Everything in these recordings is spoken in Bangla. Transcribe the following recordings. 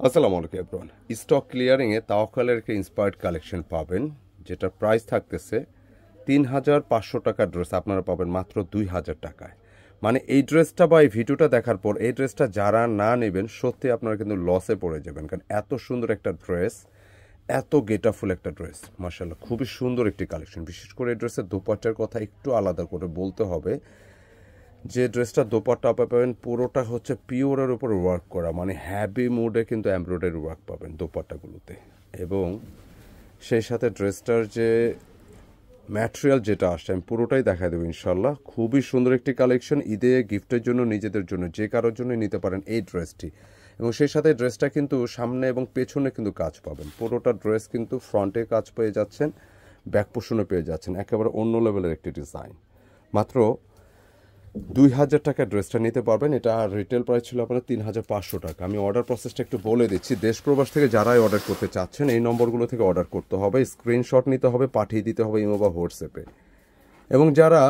আসসালামু আলাইকুম এভরিওয়ান। স্টক ক্লিয়ারিংয়ে তাওয়াক্কালের একটা ইন্সপায়ার্ড কালেকশন পাবেন, যেটার প্রাইস থাকতেছে ৩,৫০০ টাকার ড্রেস আপনারা পাবেন মাত্র ২,০০০ টাকায়। মানে এই ড্রেসটা বা এই ভিডিওটা দেখার পর এই ড্রেসটা যারা না নেবেন সত্যি আপনারা কিন্তু লসে পড়ে যাবেন, কারণ এত সুন্দর একটা ড্রেস, এত গেটাফুল একটা ড্রেস, মাশাআল্লাহ খুবই সুন্দর একটি কালেকশন। বিশেষ করে এই ড্রেসের দোপাট্টার কথা একটু আলাদা করে বলতে হবে। যে ড্রেসটা দোপাট্টা পাবেন পুরোটা হচ্ছে পিওরের উপর ওয়ার্ক করা, মানে হ্যাভি মুডে কিন্তু এমব্রয়ডারি ওয়ার্ক পাবেন দোপাট্টাগুলোতে। এবং সেই সাথে ড্রেসটার যে ম্যাটেরিয়াল যেটা আসছে আমি পুরোটাই দেখা দেবো ইনশাল্লাহ। খুবই সুন্দর একটি কালেকশন, ঈদে গিফটের জন্য, নিজেদের জন্য, যে কারোর জন্য নিতে পারেন এই ড্রেসটি। এবং সেই সাথে ড্রেসটা কিন্তু সামনে এবং পেছনে কিন্তু কাজ পাবেন, পুরোটা ড্রেস কিন্তু ফ্রন্টে কাজ পেয়ে যাচ্ছেন, ব্যাক পোর্শনে পেয়ে যাচ্ছেন, একেবারে অন্য লেভেলের একটি ডিজাইন। মাত্র ২,০০০ টাকার ড্রেসটা নিতে পারবেন। এটা রিটেল প্রাইস ছিল আপনার ৩,৫০০ টাকা। আমি অর্ডার প্রসেসটা একটু বলে দিচ্ছি। দেশ প্রবাস থেকে যারাই অর্ডার করতে চাচ্ছেন এই নম্বরগুলো থেকে অর্ডার করতে হবে, স্ক্রিনশট নিতে হবে, পাঠিয়ে দিতে হবে ইমো বা হোয়াটসঅ্যাপে। এবং যারা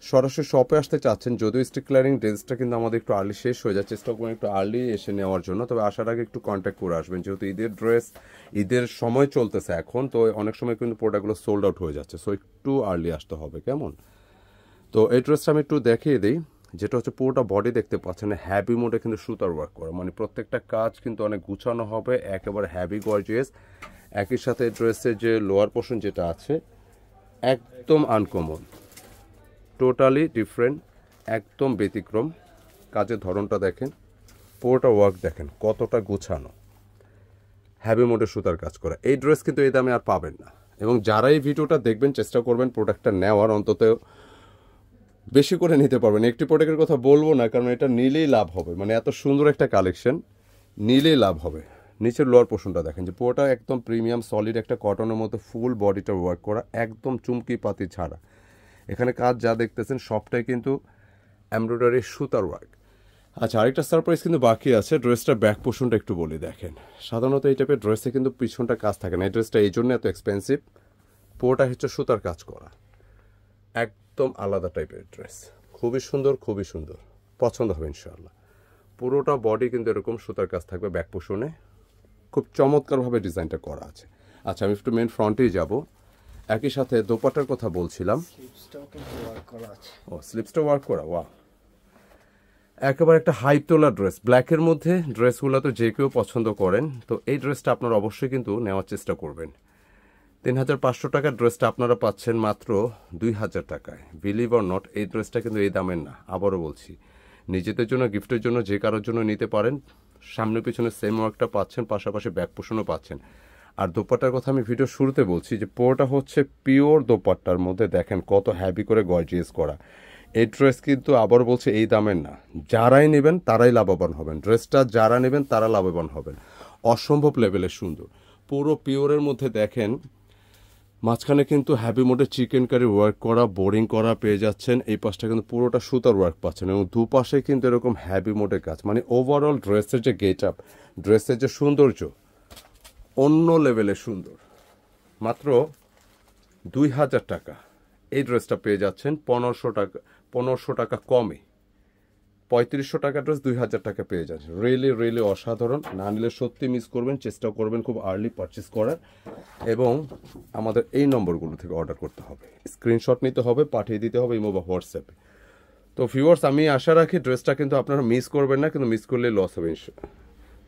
সরাসরি শপে আসতে চাচ্ছেন, যদিও স্টক ক্লিয়ারিং ডেজটা কিন্তু আমাদের একটু আর্লি শেষ হয়ে যাচ্ছে, চেষ্টা করবেন একটু আর্লি এসে নেওয়ার জন্য। তবে আসার আগে একটু কন্ট্যাক্ট করে আসবেন, যেহেতু ঈদের ড্রেস, ঈদের সময় চলতেছে এখন, তো অনেক সময় কিন্তু প্রোডাক্টগুলো সোল্ড আউট হয়ে যাচ্ছে, সো একটু আর্লি আসতে হবে, কেমন? তো এই ড্রেসটা আমি একটু দেখিয়ে দিই। যেটা হচ্ছে পুরোটা বডি দেখতে পাচ্ছেন হ্যাভি মোডে কিন্তু সুতার ওয়ার্ক করা, মানে প্রত্যেকটা কাজ কিন্তু অনেক গুছানো হবে, একেবারে হ্যাভি গর্জিয়াস। একই সাথে ড্রেসের যে লোয়ার পোর্শন যেটা আছে একদম আনকমন, টোটালি ডিফারেন্ট, একদম ব্যতিক্রম। কাজের ধরনটা দেখেন, পুরোটা ওয়ার্ক দেখেন কতটা গুছানো, হ্যাভি মোডে সুতার কাজ করা। এই ড্রেস কিন্তু এই দামে আর পাবেন না। এবং যারা এই ভিডিওটা দেখবেন চেষ্টা করবেন প্রোডাক্টটা নেওয়ার, অন্তত বেশি করে নিতে পারবেন। একটি প্রোডাক্টের কথা বলবো না, কারণ এটা নিলেই লাভ হবে, মানে এত সুন্দর একটা কালেকশন, নিলেই লাভ হবে। নিচের লোয়ার পোর্শনটা দেখেন, যে পুরোটা একদম প্রিমিয়াম সলিড একটা কটনের মধ্যে ফুল বডিটা ওয়ার্ক করা, একদম চুমকি পাতি ছাড়া। এখানে কাজ যা দেখতেছেন সবটাই কিন্তু এমব্রয়ডারি সুতার ওয়ার্ক। আচ্ছা, আরেকটা সারপ্রাইজ কিন্তু বাকি আছে। ড্রেসটার ব্যাক পোর্শনটা একটু বলি, দেখেন সাধারণত এই টাইপের ড্রেসে কিন্তু পিছনটা কাজ থাকে না, এই ড্রেসটা এই জন্য এত এক্সপেন্সিভ। পুরোটা হচ্ছে সুতার কাজ করা, একদম আলাদা টাইপের ড্রেস, খুবই সুন্দর, খুবই সুন্দর, পছন্দ হবে ইনশাআল্লাহ। পুরোটা বডি কিন্তু এরকম সুতার কাজ থাকবে, ব্যাক পোর্শনে খুব চমৎকারভাবে ডিজাইনটা করা আছে। আচ্ছা, আমি একটু মেন ফ্রন্টেই যাব। একই সাথে দোপাট্টার কথা বলছিলাম, স্লিপসটা ওয়ার্ক করা, ওয়া একেবারে একটা হাইপ তোলা ড্রেস, ব্ল্যাকের মধ্যে ড্রেসগুলো তো যে কেউ পছন্দ করেন, তো এই ড্রেসটা আপনারা অবশ্যই কিন্তু নেওয়ার চেষ্টা করবেন। ৩,৫০০ টাকার ড্রেসটা আপনারা পাচ্ছেন মাত্র ২,০০০ টাকায়। বিলিভ অর নট, এই ড্রেসটা কিন্তু এই দামের না। আবারও বলছি, নিজেদের জন্য, গিফটের জন্য, যে কারোর জন্য নিতে পারেন। সামনে পিছনে সেম ওয়ার্কটা পাচ্ছেন, পাশাপাশি ব্যাক পোর্শনও পাচ্ছেন। আর দোপাট্টার কথা আমি ভিডিও শুরুতে বলছি যে পুরোটা হচ্ছে পিওর দোপাট্টার মধ্যে, দেখেন কত হ্যাভি করে গর্জিয়াস করা। এই ড্রেস কিন্তু আবার বলছে এই দামের না। যারাই নেবেন তারাই লাভবান হবেন, ড্রেসটা যারা নেবেন তারা লাভবান হবেন। অসম্ভব লেভেলের সুন্দর, পুরো পিওরের মধ্যে দেখেন মাঝখানে কিন্তু হ্যাভি মোডে চিকেন কারি ওয়ার্ক করা, বোরিং করা পেয়ে যাচ্ছেন। এই পাশটা কিন্তু পুরোটা সুতার ওয়ার্ক পাচ্ছেন, এবং দুপাশে কিন্তু এরকম হ্যাভি মোডে কাজ। মানে ওভারঅল ড্রেসের যে গেট আপ, ড্রেসের যে সৌন্দর্য, অন্য লেভেলে সুন্দর। মাত্র ২,০০০ টাকা এই ড্রেসটা পেয়ে যাচ্ছেন ১৫০০ টাকা কমে। ৩৫০০ টাকা ড্রেস ২,০০০ টাকা পেয়ে যাচ্ছে। রিয়েলি রিয়েলি অসাধারণ। না নিলে সত্যি মিস করবেন, চেষ্টা করবেন খুব আর্লি পারচেস করার। এবং আমাদের এই নম্বরগুলো থেকে অর্ডার করতে হবে, স্ক্রিনশট নিতে হবে, পাঠিয়ে দিতে হবে ইমো বা হোয়াটসঅ্যাপে। তো ভিউয়ার্স, আমি আশা রাখি ড্রেসটা কিন্তু আপনারা মিস করবেন না, কিন্তু মিস করলে লস হবে।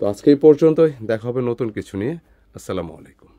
তো আজকে এই পর্যন্তই, দেখা হবে নতুন কিছু নিয়ে। আসসালামু আলাইকুম।